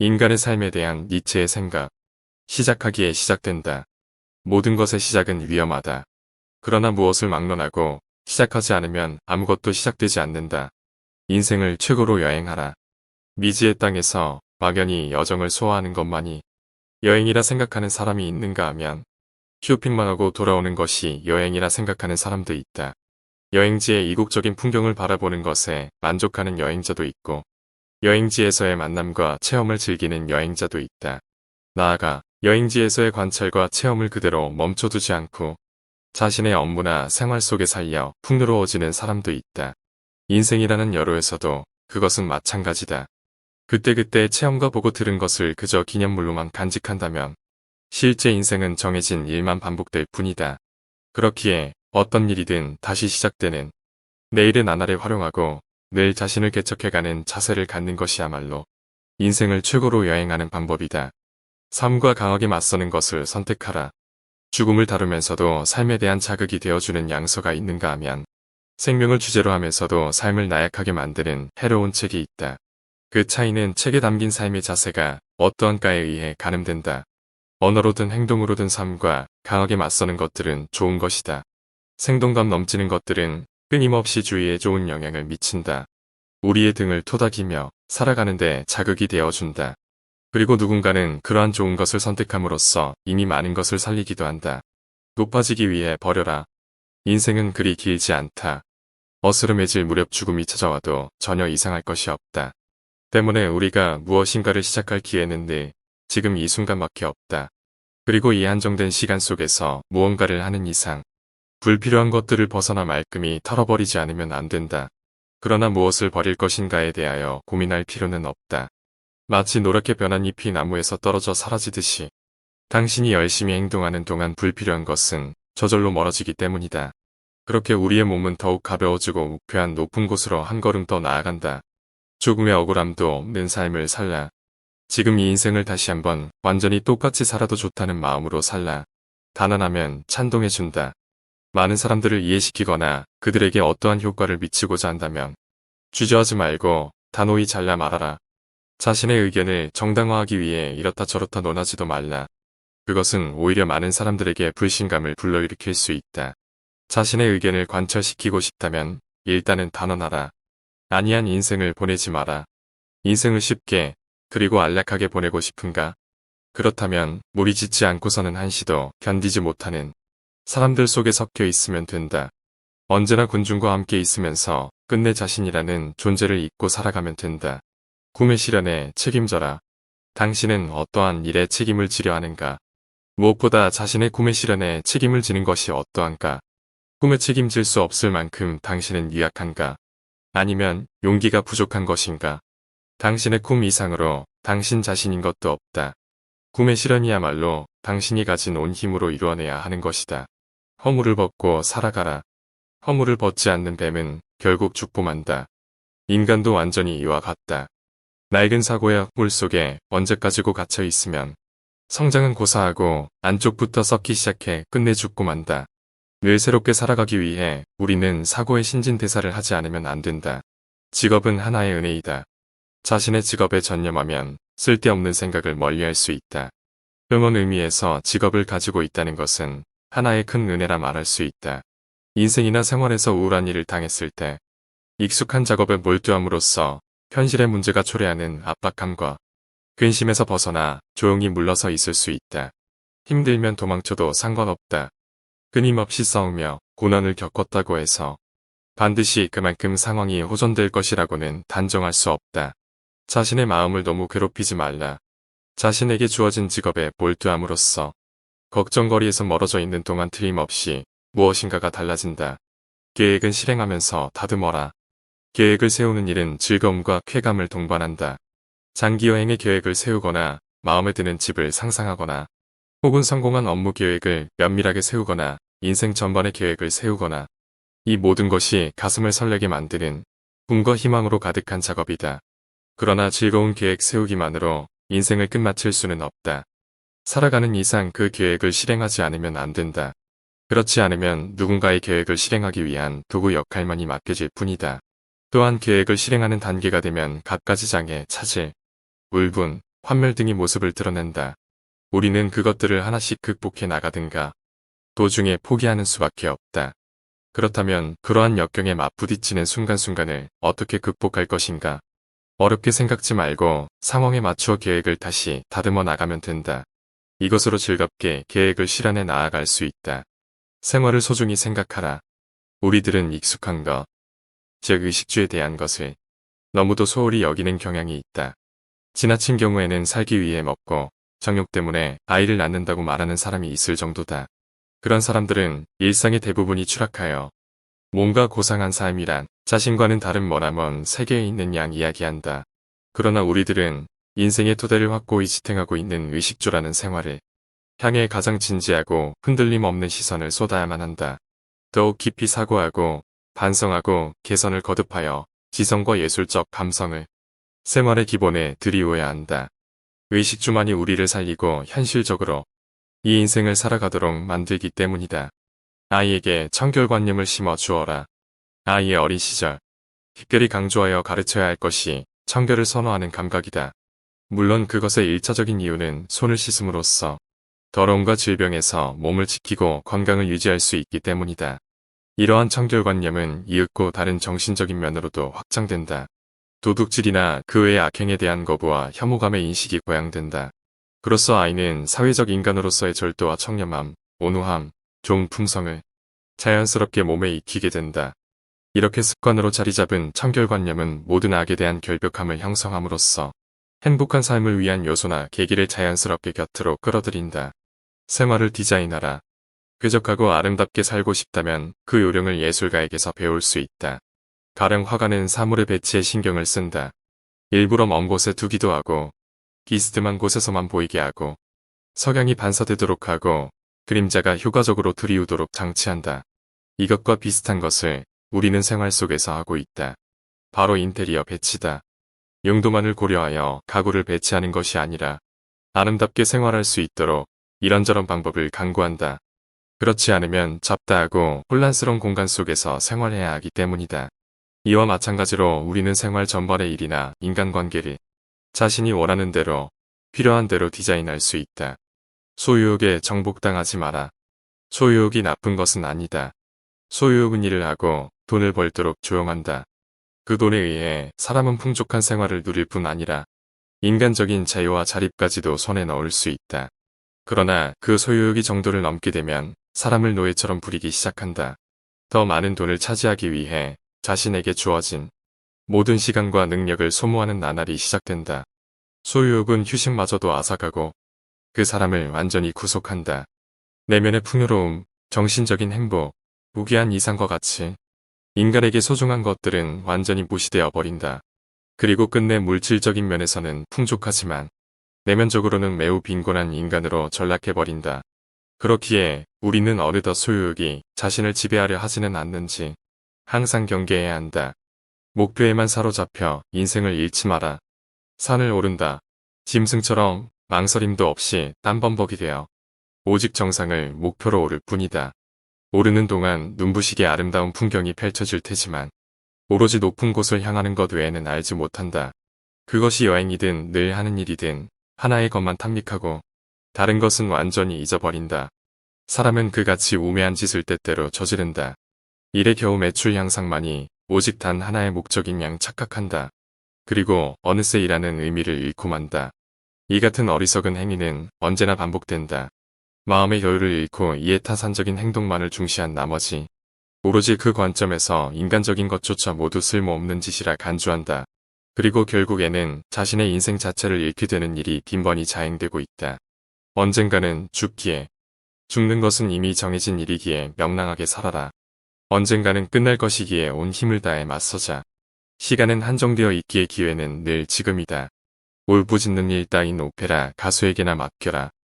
인간의 삶에 대한 니체의 생각. 시작하기에 시작된다. 모든 것의 시작은 위험하다. 그러나 무엇을 막론하고 시작하지 않으면 아무것도 시작되지 않는다. 인생을 최고로 여행하라. 미지의 땅에서 막연히 여정을 소화하는 것만이 여행이라 생각하는 사람이 있는가 하면 쇼핑만 하고 돌아오는 것이 여행이라 생각하는 사람도 있다. 여행지의 이국적인 풍경을 바라보는 것에 만족하는 여행자도 있고 여행지에서의 만남과 체험을 즐기는 여행자도 있다. 나아가 여행지에서의 관찰과 체험을 그대로 멈춰두지 않고 자신의 업무나 생활 속에 살려 풍요로워지는 사람도 있다. 인생이라는 여로에서도 그것은 마찬가지다. 그때그때 체험과 보고 들은 것을 그저 기념물로만 간직한다면 실제 인생은 정해진 일만 반복될 뿐이다. 그렇기에 어떤 일이든 다시 시작되는 내일의 나날을 활용하고 늘 자신을 개척해가는 자세를 갖는 것이야말로 인생을 최고로 여행하는 방법이다. 삶과 강하게 맞서는 것을 선택하라. 죽음을 다루면서도 삶에 대한 자극이 되어주는 양서가 있는가 하면 생명을 주제로 하면서도 삶을 나약하게 만드는 해로운 책이 있다. 그 차이는 책에 담긴 삶의 자세가 어떠한가에 의해 가늠된다. 언어로든 행동으로든 삶과 강하게 맞서는 것들은 좋은 것이다. 생동감 넘치는 것들은 끊임없이 주위에 좋은 영향을 미친다. 우리의 등을 토닥이며 살아가는데 자극이 되어준다. 그리고 누군가는 그러한 좋은 것을 선택함으로써 이미 많은 것을 살리기도 한다. 높아지기 위해 버려라. 인생은 그리 길지 않다. 어스름해질 무렵 죽음이 찾아와도 전혀 이상할 것이 없다. 때문에 우리가 무엇인가를 시작할 기회는 늘 지금 이 순간밖에 없다. 그리고 이 한정된 시간 속에서 무언가를 하는 이상 불필요한 것들을 벗어나 말끔히 털어버리지 않으면 안 된다. 그러나 무엇을 버릴 것인가에 대하여 고민할 필요는 없다. 마치 노랗게 변한 잎이 나무에서 떨어져 사라지듯이 당신이 열심히 행동하는 동안 불필요한 것은 저절로 멀어지기 때문이다. 그렇게 우리의 몸은 더욱 가벼워지고 목표한 높은 곳으로 한 걸음 더 나아간다. 조금의 억울함도 없는 삶을 살라. 지금 이 인생을 다시 한번 완전히 똑같이 살아도 좋다는 마음으로 살라. 단언하면 찬동해준다. 많은 사람들을 이해시키거나 그들에게 어떠한 효과를 미치고자 한다면 주저하지 말고 단호히 잘라 말아라. 자신의 의견을 정당화하기 위해 이렇다 저렇다 논하지도 말라. 그것은 오히려 많은 사람들에게 불신감을 불러일으킬 수 있다. 자신의 의견을 관철시키고 싶다면 일단은 단언하라. 아니한 인생을 보내지 마라. 인생을 쉽게 그리고 안락하게 보내고 싶은가? 그렇다면 무리 짓지 않고서는 한시도 견디지 못하는 사람들 속에 섞여 있으면 된다. 언제나 군중과 함께 있으면서 끝내 자신이라는 존재를 잊고 살아가면 된다. 꿈의 실현에 책임져라. 당신은 어떠한 일에 책임을 지려 하는가? 무엇보다 자신의 꿈의 실현에 책임을 지는 것이 어떠한가? 꿈에 책임질 수 없을 만큼 당신은 유약한가? 아니면 용기가 부족한 것인가? 당신의 꿈 이상으로 당신 자신인 것도 없다. 꿈의 실현이야말로 당신이 가진 온 힘으로 이루어내야 하는 것이다. 허물을 벗고 살아가라. 허물을 벗지 않는 뱀은 결국 죽고 만다. 인간도 완전히 이와 같다. 낡은 사고의 물 속에 언제까지고 갇혀 있으면 성장은 고사하고 안쪽부터 썩기 시작해 끝내 죽고 만다. 늘 새롭게 살아가기 위해 우리는 사고의 신진대사를 하지 않으면 안 된다. 직업은 하나의 은혜이다. 자신의 직업에 전념하면 쓸데없는 생각을 멀리할 수 있다. 음원 의미에서 직업을 가지고 있다는 것은 하나의 큰 은혜라 말할 수 있다. 인생이나 생활에서 우울한 일을 당했을 때 익숙한 작업에 몰두함으로써 현실의 문제가 초래하는 압박감과 근심에서 벗어나 조용히 물러서 있을 수 있다. 힘들면 도망쳐도 상관없다. 끊임없이 싸우며 고난을 겪었다고 해서 반드시 그만큼 상황이 호전될 것이라고는 단정할 수 없다. 자신의 마음을 너무 괴롭히지 말라. 자신에게 주어진 직업에 몰두함으로써 걱정거리에서 멀어져 있는 동안 틀림없이 무엇인가가 달라진다. 계획은 실행하면서 다듬어라. 계획을 세우는 일은 즐거움과 쾌감을 동반한다. 장기 여행의 계획을 세우거나 마음에 드는 집을 상상하거나 혹은 성공한 업무 계획을 면밀하게 세우거나 인생 전반의 계획을 세우거나 이 모든 것이 가슴을 설레게 만드는 꿈과 희망으로 가득한 작업이다. 그러나 즐거운 계획 세우기만으로 인생을 끝마칠 수는 없다. 살아가는 이상 그 계획을 실행하지 않으면 안 된다. 그렇지 않으면 누군가의 계획을 실행하기 위한 도구 역할만이 맡겨질 뿐이다. 또한 계획을 실행하는 단계가 되면 갖가지 장애, 차질, 울분, 환멸 등의 모습을 드러낸다. 우리는 그것들을 하나씩 극복해 나가든가 도중에 포기하는 수밖에 없다. 그렇다면 그러한 역경에 맞부딪히는 순간순간을 어떻게 극복할 것인가? 어렵게 생각지 말고 상황에 맞추어 계획을 다시 다듬어 나가면 된다. 이것으로 즐겁게 계획을 실현해 나아갈 수 있다. 생활을 소중히 생각하라. 우리들은 익숙한 것, 즉 의식주에 대한 것을 너무도 소홀히 여기는 경향이 있다. 지나친 경우에는 살기 위해 먹고 정욕 때문에 아이를 낳는다고 말하는 사람이 있을 정도다. 그런 사람들은 일상의 대부분이 추락하여 몸과 고상한 삶이란 자신과는 다른 머나먼 세계에 있는 양 이야기한다. 그러나 우리들은 인생의 토대를 확고히 지탱하고 있는 의식주라는 생활을 향해 가장 진지하고 흔들림 없는 시선을 쏟아야만 한다. 더욱 깊이 사고하고 반성하고 개선을 거듭하여 지성과 예술적 감성을 생활의 기본에 들이워야 한다. 의식주만이 우리를 살리고 현실적으로 이 인생을 살아가도록 만들기 때문이다. 아이에게 청결관념을 심어 주어라. 아이의 어린 시절, 특별히 강조하여 가르쳐야 할 것이 청결을 선호하는 감각이다. 물론 그것의 1차적인 이유는 손을 씻음으로써 더러움과 질병에서 몸을 지키고 건강을 유지할 수 있기 때문이다. 이러한 청결관념은 이윽고 다른 정신적인 면으로도 확장된다. 도둑질이나 그 외의 악행에 대한 거부와 혐오감의 인식이 고양된다. 그로써 아이는 사회적 인간으로서의 절도와 청렴함, 온후함, 좋은 품성을 자연스럽게 몸에 익히게 된다. 이렇게 습관으로 자리 잡은 청결관념은 모든 악에 대한 결벽함을 형성함으로써 행복한 삶을 위한 요소나 계기를 자연스럽게 곁으로 끌어들인다. 생활을 디자인하라. 쾌적하고 아름답게 살고 싶다면 그 요령을 예술가에게서 배울 수 있다. 가령 화가는 사물의 배치에 신경을 쓴다. 일부러 먼 곳에 두기도 하고 비스듬한 곳에서만 보이게 하고 석양이 반사되도록 하고 그림자가 효과적으로 들이우도록 장치한다. 이것과 비슷한 것을 우리는 생활 속에서 하고 있다. 바로 인테리어 배치다. 용도만을 고려하여 가구를 배치하는 것이 아니라 아름답게 생활할 수 있도록 이런저런 방법을 강구한다. 그렇지 않으면 잡다하고 혼란스러운 공간 속에서 생활해야 하기 때문이다. 이와 마찬가지로 우리는 생활 전반의 일이나 인간관계를 자신이 원하는 대로 필요한 대로 디자인할 수 있다. 소유욕에 정복당하지 마라. 소유욕이 나쁜 것은 아니다. 소유욕은 일을 하고 돈을 벌도록 조용한다. 그 돈에 의해 사람은 풍족한 생활을 누릴 뿐 아니라 인간적인 자유와 자립까지도 손에 넣을 수 있다. 그러나 그 소유욕이 정도를 넘게 되면 사람을 노예처럼 부리기 시작한다. 더 많은 돈을 차지하기 위해 자신에게 주어진 모든 시간과 능력을 소모하는 나날이 시작된다. 소유욕은 휴식마저도 앗아가고 그 사람을 완전히 구속한다. 내면의 풍요로움, 정신적인 행복, 무기한 이상과 같이 인간에게 소중한 것들은 완전히 무시되어 버린다. 그리고 끝내 물질적인 면에서는 풍족하지만 내면적으로는 매우 빈곤한 인간으로 전락해버린다. 그렇기에 우리는 어느덧 소유욕이 자신을 지배하려 하지는 않는지 항상 경계해야 한다. 목표에만 사로잡혀 인생을 잃지 마라. 산을 오른다. 짐승처럼 망설임도 없이 땀범벅이 되어 오직 정상을 목표로 오를 뿐이다. 오르는 동안 눈부시게 아름다운 풍경이 펼쳐질 테지만 오로지 높은 곳을 향하는 것 외에는 알지 못한다. 그것이 여행이든 늘 하는 일이든 하나의 것만 탐닉하고 다른 것은 완전히 잊어버린다. 사람은 그같이 우매한 짓을 때때로 저지른다. 일에 겨우 매출 향상만이 오직 단 하나의 목적인 양 착각한다. 그리고 어느새 일하는 의미를 잃고 만다. 이 같은 어리석은 행위는 언제나 반복된다. 마음의 여유를 잃고 이해 타산적인 행동만을 중시한 나머지 오로지 그 관점에서 인간적인 것조차 모두 쓸모없는 짓이라 간주한다. 그리고 결국에는 자신의 인생 자체를 잃게 되는 일이 빈번히 자행되고 있다. 언젠가는 죽기에 죽는 것은 이미 정해진 일이기에 명랑하게 살아라. 언젠가는 끝날 것이기에 온 힘을 다해 맞서자. 시간은 한정되어 있기에 기회는 늘 지금이다. 울부짖는 일 따윈 오페라 가수에게나 맡겨라.